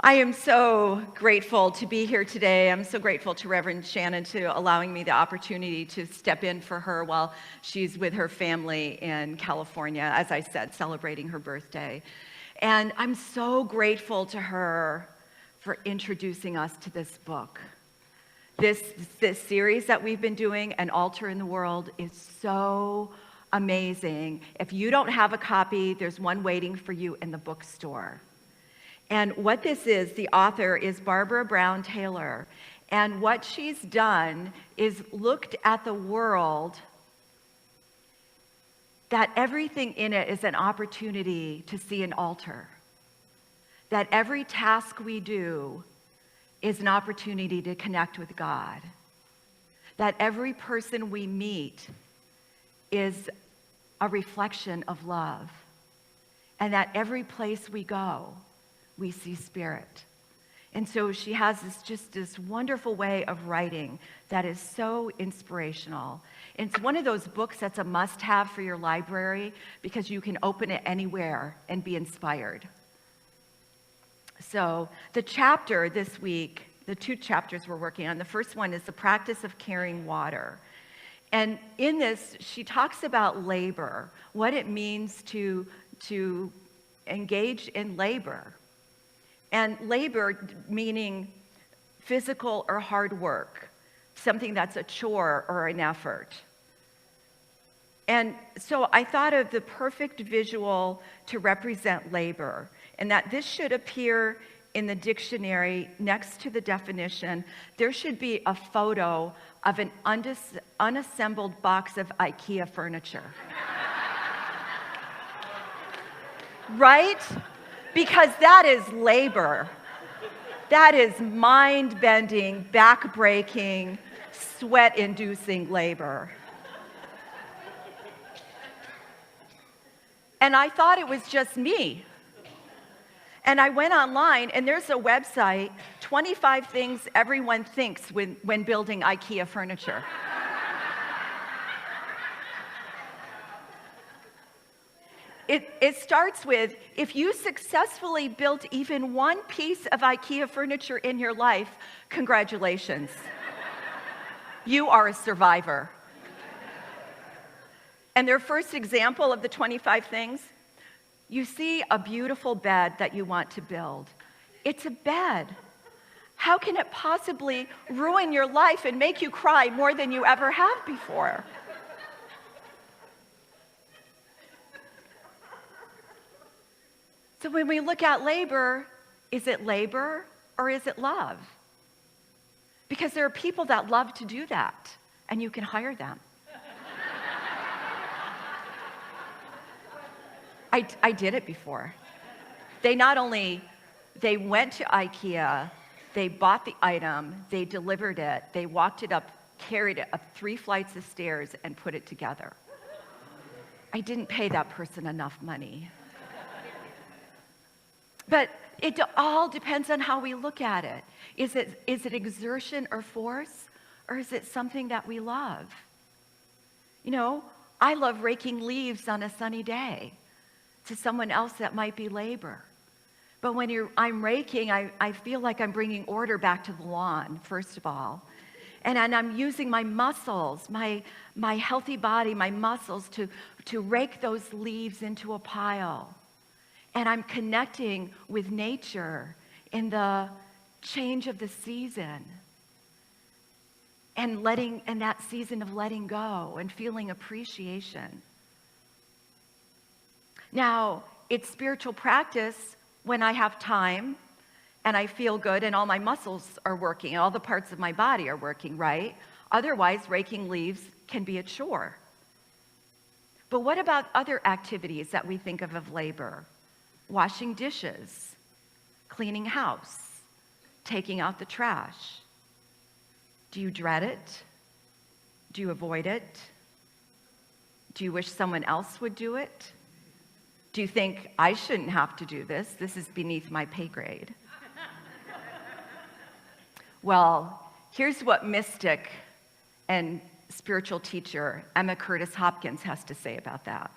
I am so grateful to be here today. I'm so grateful to Reverend Shannon to allowing me the opportunity to step in for her while she's with her family in California, as I said, celebrating her birthday. And I'm so grateful to her for introducing us to this book. This series that we've been doing, An Altar in the World, is so amazing. If you don't have a copy, there's one waiting for you in the bookstore. And what this is, the author is Barbara Brown Taylor. And what she's done is looked at the world, that everything in it is an opportunity to see an altar. That every task we do is an opportunity to connect with God. That every person we meet is a reflection of love. And that every place we go, we see spirit. And so she has this wonderful way of writing that is so inspirational. It's one of those books that's a must-have for your library because you can open it anywhere and be inspired. So the chapter this week, the two chapters we're working on, the first one is the practice of carrying water. And in this, she talks about labor, what it means to engage in labor. And labor meaning physical or hard work, something that's a chore or an effort. And so I thought of the perfect visual to represent labor, and that this should appear in the dictionary next to the definition. There should be a photo of an unassembled box of IKEA furniture. Right? Because that is labor. That is mind-bending, back-breaking, sweat-inducing labor. And I thought it was just me. And I went online, and there's a website, 25 things everyone thinks when building IKEA furniture. It starts with, if you successfully built even one piece of IKEA furniture in your life, congratulations. You are a survivor. And their first example of the 25 things, you see a beautiful bed that you want to build. It's a bed. How can it possibly ruin your life and make you cry more than you ever have before? So when we look at labor, is it labor or is it love? Because there are people that love to do that, and you can hire them. I did it before. They went to IKEA, they bought the item, they delivered it, they walked it up, carried it up 3 flights of stairs, and put it together. I didn't pay that person enough money. But it all depends on how we look at it. Is it exertion or force, or is it something that we love? You know, I love raking leaves on a sunny day. To someone else, that might be labor. But when I'm raking, I feel like I'm bringing order back to the lawn, first of all. And I'm using my muscles, my healthy body, my muscles to rake those leaves into a pile. And I'm connecting with nature in the change of the season. And that season of letting go and feeling appreciation. Now, it's spiritual practice when I have time and I feel good and all my muscles are working, all the parts of my body are working, right? Otherwise, raking leaves can be a chore. But what about other activities that we think of labor? Washing dishes, cleaning house, taking out the trash. Do you dread it? Do you avoid it? Do you wish someone else would do it? Do you think, I shouldn't have to do this? This is beneath my pay grade. Well, here's what mystic and spiritual teacher Emma Curtis Hopkins has to say about that.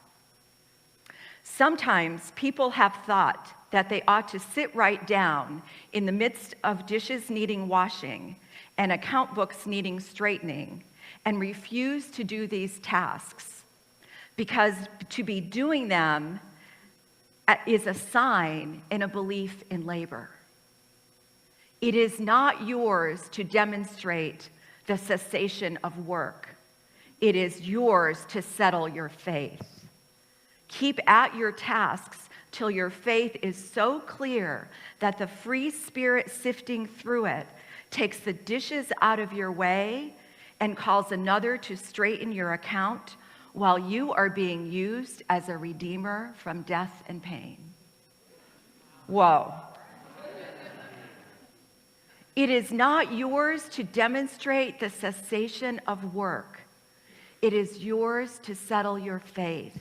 Sometimes people have thought that they ought to sit right down in the midst of dishes needing washing and account books needing straightening and refuse to do these tasks, because to be doing them is a sign and a belief in labor. It is not yours to demonstrate the cessation of work. It is yours to settle your faith. Keep at your tasks till your faith is so clear that the free spirit sifting through it takes the dishes out of your way and calls another to straighten your account while you are being used as a redeemer from death and pain. Whoa. It is not yours to demonstrate the cessation of work. It is yours to settle your faith.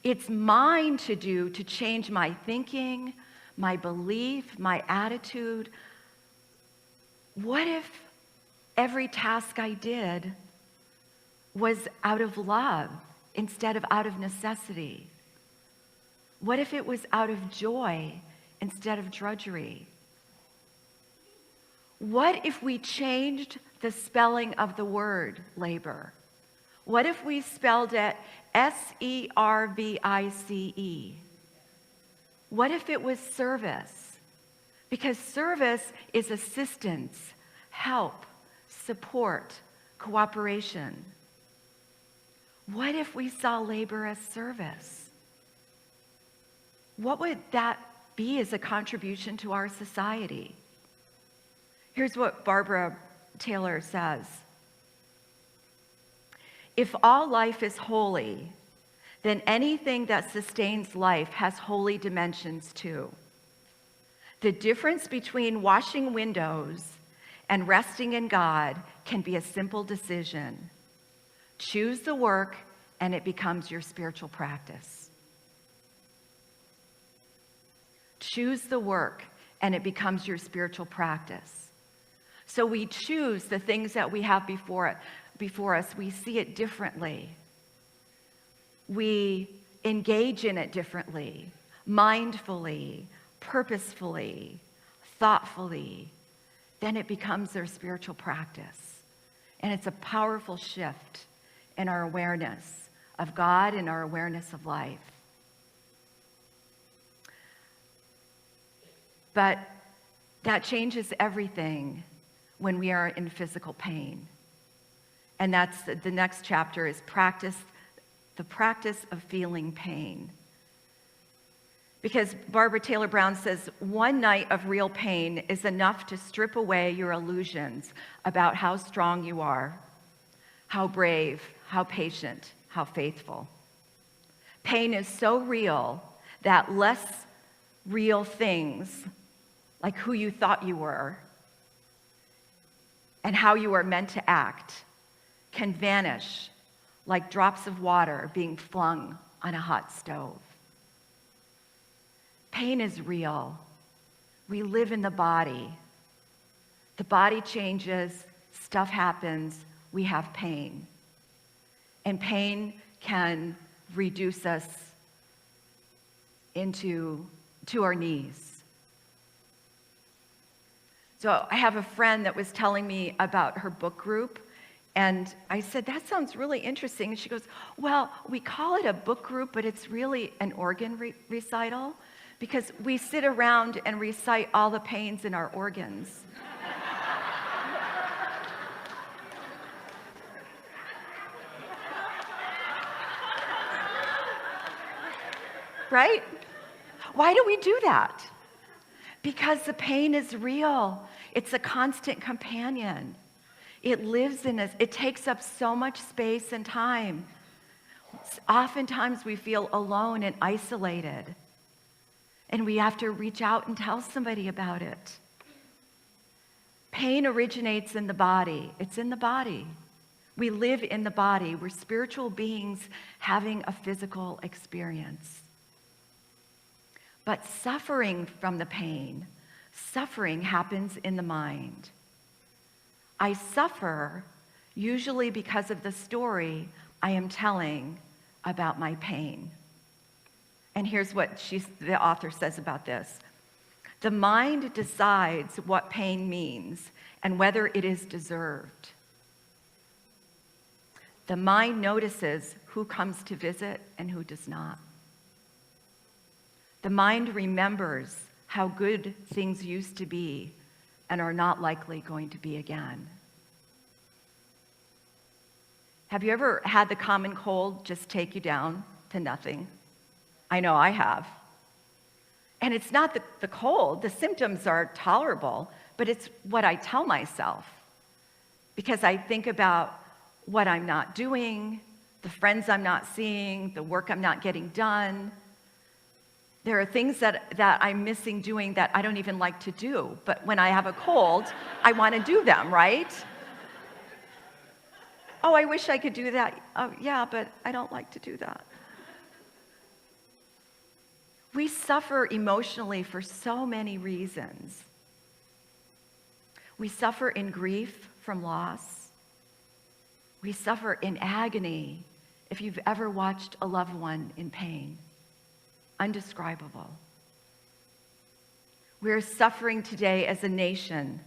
It's mine to do to change my thinking, my belief, my attitude. What if every task I did was out of love instead of out of necessity? What if it was out of joy instead of drudgery? What if we changed the spelling of the word labor? What if we spelled it Service? What if it was service? Because service is assistance, help, support, cooperation. What if we saw labor as service? What would that be as a contribution to our society? Here's what Barbara Taylor says. If all life is holy, then anything that sustains life has holy dimensions too. The difference between washing windows and resting in God can be a simple decision. Choose the work and it becomes your spiritual practice. Choose the work and it becomes your spiritual practice. So we choose the things that we have before us. We see it differently. We engage in it differently, mindfully, purposefully, thoughtfully. Then it becomes their spiritual practice. And it's a powerful shift in our awareness of God and our awareness of life. But that changes everything when we are in physical pain. And that's the next chapter is the practice of feeling pain. Because Barbara Taylor Brown says, one night of real pain is enough to strip away your illusions about how strong you are, how brave, how patient, how faithful. Pain is so real that less real things, like who you thought you were and how you are meant to act, can vanish like drops of water being flung on a hot stove. Pain is real. We live in the body. The body changes, stuff happens, we have pain. And pain can reduce us to our knees. So I have a friend that was telling me about her book group, and I said, that sounds really interesting. And she goes, well, we call it a book group, but it's really an organ recital, because we sit around and recite all the pains in our organs. Right? Why do we do that? Because the pain is real. It's a constant companion. It lives in us. It takes up so much space and time. Oftentimes we feel alone and isolated, and we have to reach out and tell somebody about it. Pain originates in the body. It's in the body. We live in the body. We're spiritual beings having a physical experience. But suffering from the pain, suffering happens in the mind. I suffer usually because of the story I am telling about my pain. And here's what the author says about this. The mind decides what pain means and whether it is deserved. The mind notices who comes to visit and who does not. The mind remembers how good things used to be and are not likely going to be again. Have you ever had the common cold just take you down to nothing? I know I have. And it's not the cold, the symptoms are tolerable, but it's what I tell myself. Because I think about what I'm not doing, the friends I'm not seeing, the work I'm not getting done. There are things that I'm missing doing that I don't even like to do. But when I have a cold, I want to do them, right? Oh, I wish I could do that. Oh, yeah, but I don't like to do that. We suffer emotionally for so many reasons. We suffer in grief from loss. We suffer in agony if you've ever watched a loved one in pain. Undescribable. We're suffering today as a nation,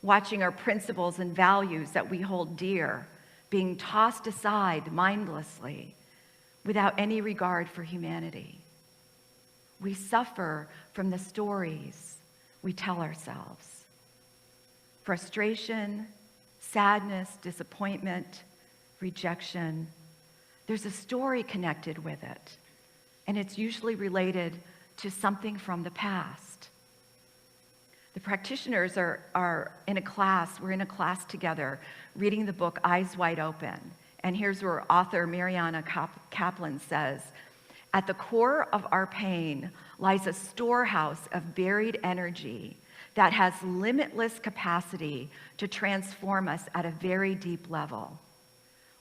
watching our principles and values that we hold dear being tossed aside mindlessly without any regard for humanity. We suffer from the stories we tell ourselves. Frustration, sadness, disappointment, rejection. There's a story connected with it, and it's usually related to something from the past. The practitioners are in a class, we're in a class together, reading the book Eyes Wide Open. And here's where author Mariana Kaplan says, at the core of our pain lies a storehouse of buried energy that has limitless capacity to transform us at a very deep level.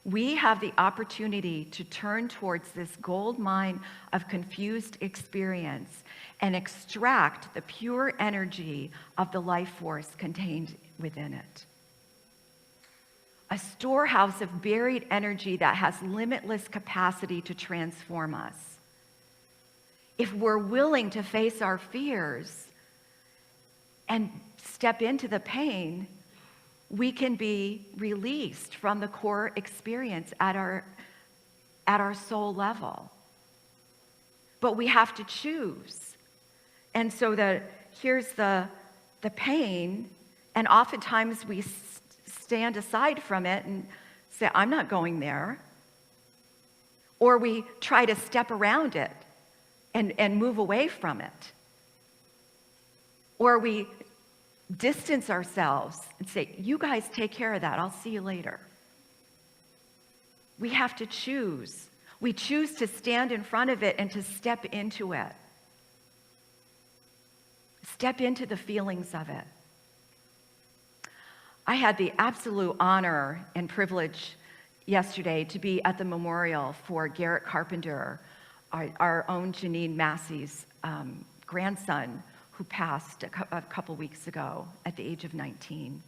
We have the opportunity to turn towards this gold mine of confused experience and extract the pure energy of the life force contained within it. A storehouse of buried energy that has limitless capacity to transform us. If we're willing to face our fears and step into the pain, we can be released from the core experience at our soul level. But we have to choose. And so here's the pain, and oftentimes we stand aside from it and say, I'm not going there. Or we try to step around it and move away from it. Or we distance ourselves and say, you guys take care of that, I'll see you later. We have to choose. We choose to stand in front of it and to step into it. Step into the feelings of it. I had the absolute honor and privilege yesterday to be at the memorial for Garrett Carpenter, our own Janine Massey's grandson, who passed a couple weeks ago at the age of 19.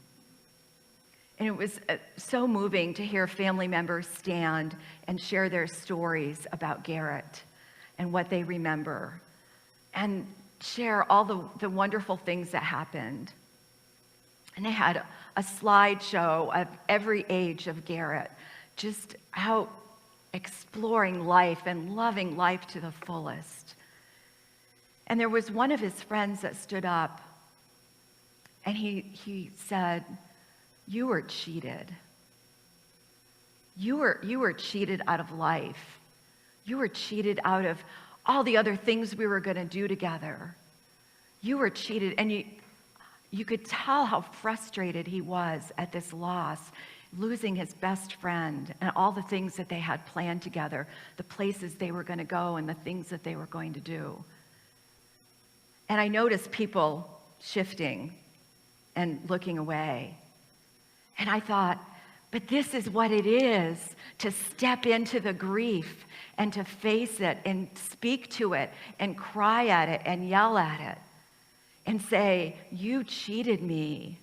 And it was so moving to hear family members stand and share their stories about Garrett and what they remember, and share all the wonderful things that happened. And they had a slideshow of every age of Garrett, just out exploring life and loving life to the fullest. And there was one of his friends that stood up, and he said, you were cheated. You were cheated out of life. You were cheated out of all the other things we were going to do together. You were cheated, and you could tell how frustrated he was at this loss, losing his best friend and all the things that they had planned together, the places they were going to go and the things that they were going to do. And I noticed people shifting and looking away. And I thought, but this is what it is to step into the grief and to face it and speak to it and cry at it and yell at it and say, you cheated me.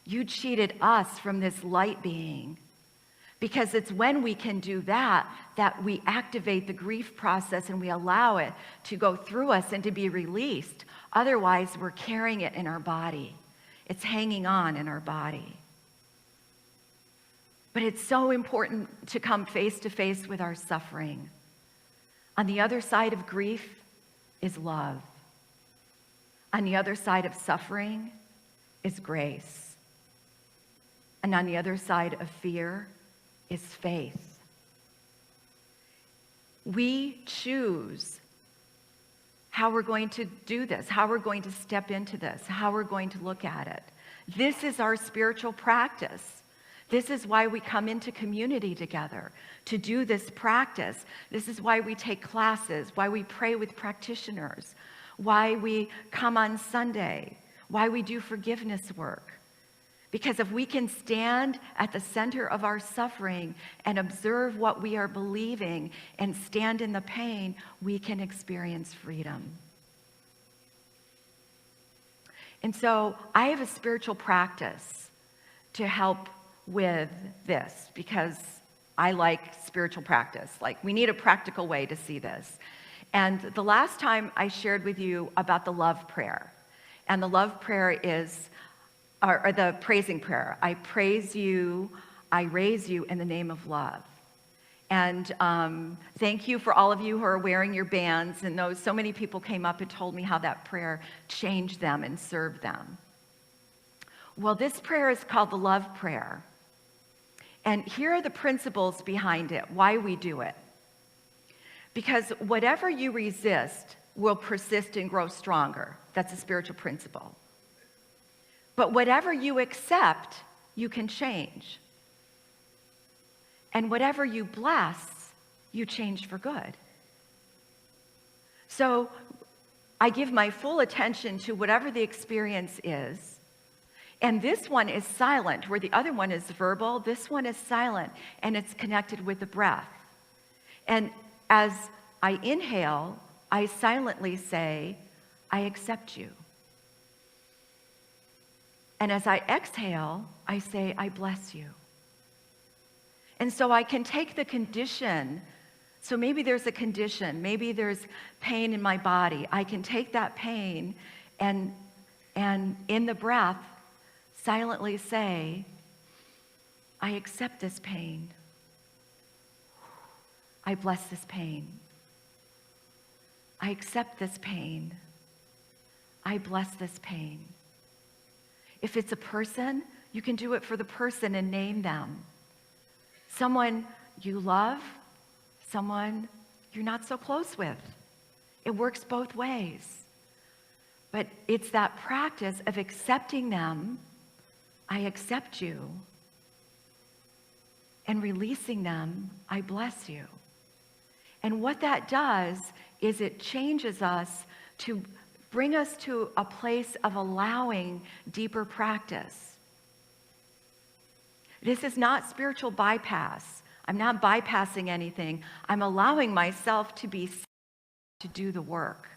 You cheated us from this light being. Because it's when we can do that that we activate the grief process and we allow it to go through us and to be released. Otherwise, we're carrying it in our body. It's hanging on in our body. But it's so important to come face to face with our suffering. On the other side of grief is love. On the other side of suffering is grace. And on the other side of fear is faith. We choose how we're going to do this, how we're going to step into this, how we're going to look at it. This is our spiritual practice. This is why we come into community together, to do this practice. This is why we take classes, why we pray with practitioners, why we come on Sunday, why we do forgiveness work. Because if we can stand at the center of our suffering and observe what we are believing and stand in the pain, we can experience freedom. And so I have a spiritual practice to help with this because I like spiritual practice. Like, we need a practical way to see this. And the last time I shared with you about the love prayer. And the love prayer is or the praising prayer. I praise you, I raise you in the name of love. And thank you for all of you who are wearing your bands. And so many people came up and told me how that prayer changed them and served them. Well, this prayer is called the love prayer. And here are the principles behind it, why we do it. Because whatever you resist will persist and grow stronger. That's a spiritual principle. But whatever you accept, you can change. And whatever you bless, you change for good. So I give my full attention to whatever the experience is. And this one is silent, where the other one is verbal. This one is silent, and it's connected with the breath. And as I inhale, I silently say, I accept you. And as I exhale, I say, I bless you. And so I can take the condition. So maybe there's a condition, maybe there's pain in my body. I can take that pain and in the breath, silently say, I accept this pain. I bless this pain. I accept this pain. I bless this pain. If it's a person, you can do it for the person and name them. Someone you love, someone you're not so close with. It works both ways. But it's that practice of accepting them, I accept you, and releasing them, I bless you. And what that does is it changes us to bring us to a place of allowing deeper practice. This is not spiritual bypass. I'm not bypassing anything. I'm allowing myself to do the work.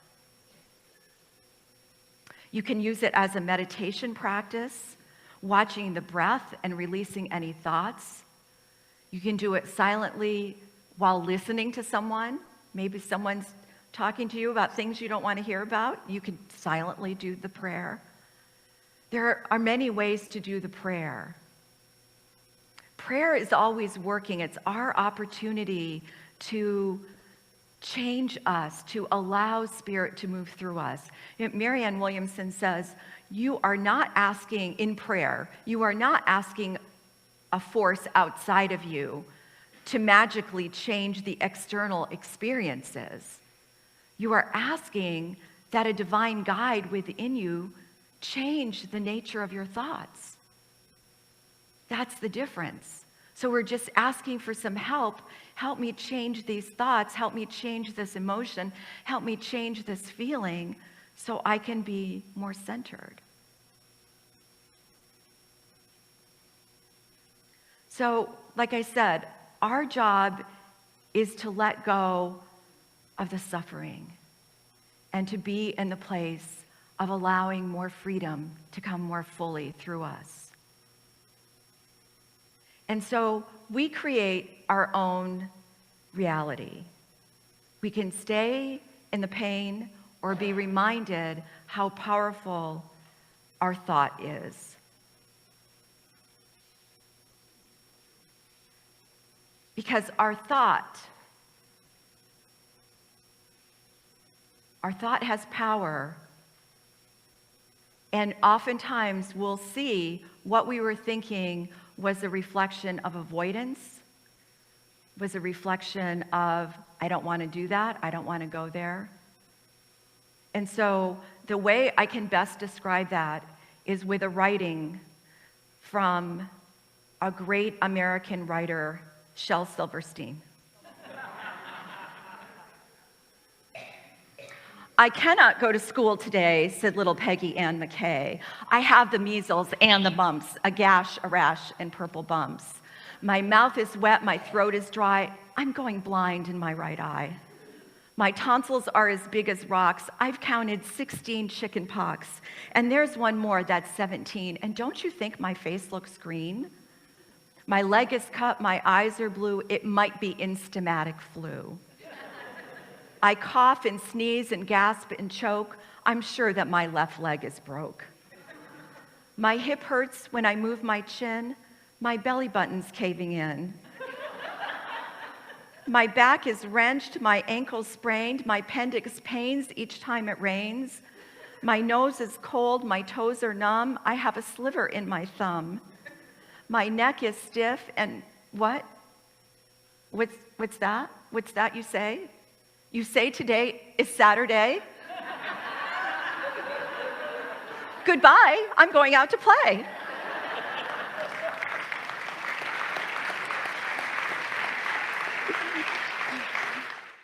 You can use it as a meditation practice, watching the breath and releasing any thoughts. You can do it silently while listening to someone. Maybe someone's talking to you about things you don't want to hear about. You can silently do the prayer. There are many ways to do the prayer. Prayer is always working. It's our opportunity to change us, to allow Spirit to move through us. Marianne Williamson says, you are not asking in prayer, you are not asking a force outside of you to magically change the external experiences. You are asking that a divine guide within you change the nature of your thoughts. That's the difference. So we're just asking for some help. Help me change these thoughts. Help me change this emotion. Help me change this feeling so I can be more centered. So, like I said, our job is to let go of the suffering and to be in the place of allowing more freedom to come more fully through us. And so we create our own reality. We can stay in the pain or be reminded how powerful our thought is. Because our thought has power, and oftentimes we'll see what we were thinking was a reflection of avoidance, was a reflection of, I don't want to do that, I don't want to go there. And so the way I can best describe that is with a writing from a great American writer, Shel Silverstein. I cannot go to school today, said little Peggy Ann McKay. I have the measles and the mumps, a gash, a rash, and purple bumps. My mouth is wet, my throat is dry. I'm going blind in my right eye. My tonsils are as big as rocks. I've counted 16 chicken pox. And there's one more, that's 17. And don't you think my face looks green? My leg is cut, my eyes are blue. It might be instamatic flu. I cough and sneeze and gasp and choke. I'm sure that my left leg is broke. My hip hurts when I move my chin. My belly button's caving in. My back is wrenched, my ankle sprained, my appendix pains each time it rains. My nose is cold, my toes are numb. I have a sliver in my thumb. My neck is stiff and what? What's that? What's that you say? You say today is Saturday? Goodbye, I'm going out to play.